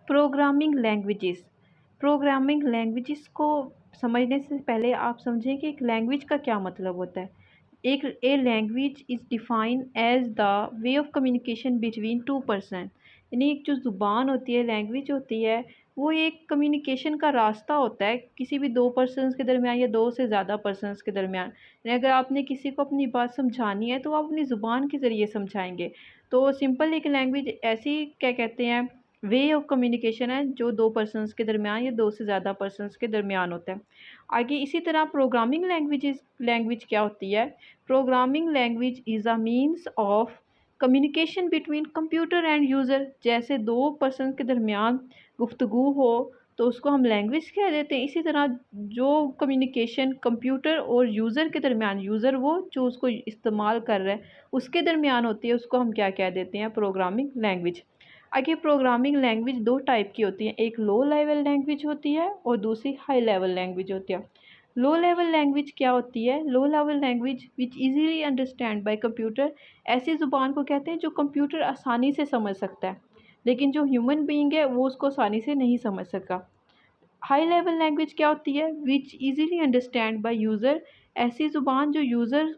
Programming languages को समझने से पहले आप समझें कि एक लैंग्वेज का क्या मतलब होता है। एक a language is defined as the way of communication between two person, यानी एक जो ज़ुबान होती है, लैंग्वेज होती है, वो एक कम्युनिकेशन का रास्ता होता है किसी भी दो पर्सन्स के दरमियान या दो से ज़्यादा पर्सन्स के दरमियान। यानी अगर आपने किसी को अपनी बात समझानी है तो आप अपनी ज़ुबान के ज़रिए समझाएंगे। तो सिंपल एक लैंग्वेज ऐसी क्या कहते हैं, वे ऑफ कम्युनिकेशन है जो दो पर्सन्स के दरमियान या दो से ज़्यादा पर्सन्स के दरमियान होता है। आगे इसी तरह लैंग्वेज क्या होती है। Programming language is a means of communication between computer end user. जैसे दो पर्सन के दरमियान गुफ्तगू हो तो उसको हम लैंग्वेज कह देते हैं। इसी तरह जो कम्युनिकेशन कंप्यूटर और यूज़र के दरमियान, यूज़र वो जो उसको इस्तेमाल कर रहा है उसके दरमियान होती है, उसको हम क्या कह देते हैं, प्रोग्रामिंग लैंग्वेज। आगे प्रोग्रामिंग लैंग्वेज दो टाइप की होती हैं, एक लो लेवल लैंग्वेज होती है और दूसरी हाई लेवल लैंग्वेज होती है। लो लेवल लैंग्वेज क्या होती है। Low level language which easily understand by computer, ऐसी ज़ुबान को कहते हैं जो कंप्यूटर आसानी से समझ सकता है लेकिन जो ह्यूमन बीइंग है वो उसको आसानी से नहीं समझ सका। हाई लेवल लैंग्वेज क्या होती है, विच इजीली अंडरस्टैंड बाय यूज़र, ऐसी ज़ुबान जो यूज़र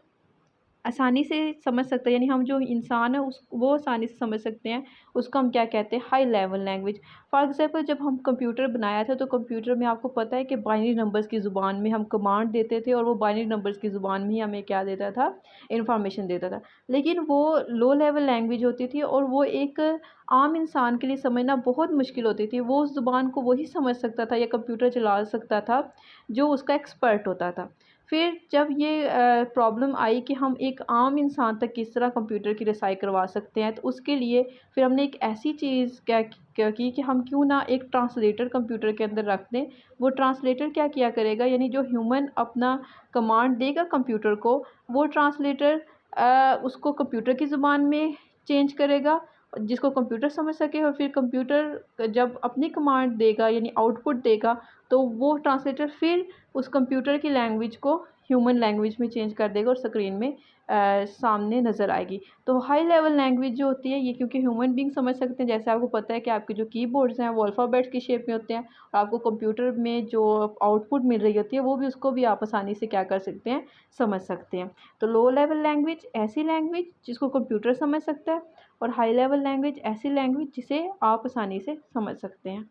आसानी से समझ सकते हैं, यानी हम जो इंसान है उस वो आसानी से समझ सकते हैं, उसको हम क्या कहते हैं, high level language. For example जब हम कंप्यूटर बनाया था तो कंप्यूटर में आपको पता है कि बाइनरी नंबर्स की ज़ुबान में हम कमांड देते थे और वो बाइनरी नंबर्स की ज़ुबान में ही हमें क्या देता था, इंफॉर्मेशन देता था। लेकिन वो लो लेवल लैंग्वेज होती थी और वो एक आम इंसान के लिए समझना बहुत मुश्किल होती थी। वो उस ज़ुबान को वही समझ सकता था या कंप्यूटर चला सकता था जो उसका एक्सपर्ट होता था। फिर जब ये प्रॉब्लम आई कि हम एक आम इंसान तक किस तरह कंप्यूटर की रसाई करवा सकते हैं, तो उसके लिए फिर हमने एक ऐसी चीज़ क्या की कि हम क्यों ना एक ट्रांसलेटर कंप्यूटर के अंदर रख दें। वो ट्रांसलेटर क्या किया करेगा, यानी जो ह्यूमन अपना कमांड देगा कंप्यूटर को, वो ट्रांसलेटर उसको कंप्यूटर की ज़ुबान में चेंज करेगा जिसको कंप्यूटर समझ सके, और फिर कंप्यूटर जब अपनी कमांड देगा यानी आउटपुट देगा तो वो ट्रांसलेटर फिर उस कंप्यूटर की लैंग्वेज को ह्यूमन लैंग्वेज में चेंज कर देगा और स्क्रीन में सामने नज़र आएगी। तो हाई लेवल लैंग्वेज जो होती है ये क्योंकि ह्यूमन बींग समझ सकते हैं, जैसे आपको पता है कि आपके जो कीबोर्ड्स हैं वो अल्फ़ाबेट्स की शेप में होते हैं और आपको कंप्यूटर में जो आउटपुट मिल रही होती है वो भी, उसको भी आप आसानी से क्या कर सकते हैं, समझ सकते हैं। तो लो लेवल लैंग्वेज ऐसी लैंग्वेज जिसको कंप्यूटर समझ सकता है और हाई लेवल लैंग्वेज ऐसी लैंग्वेज जिसे आप आसानी से समझ सकते हैं।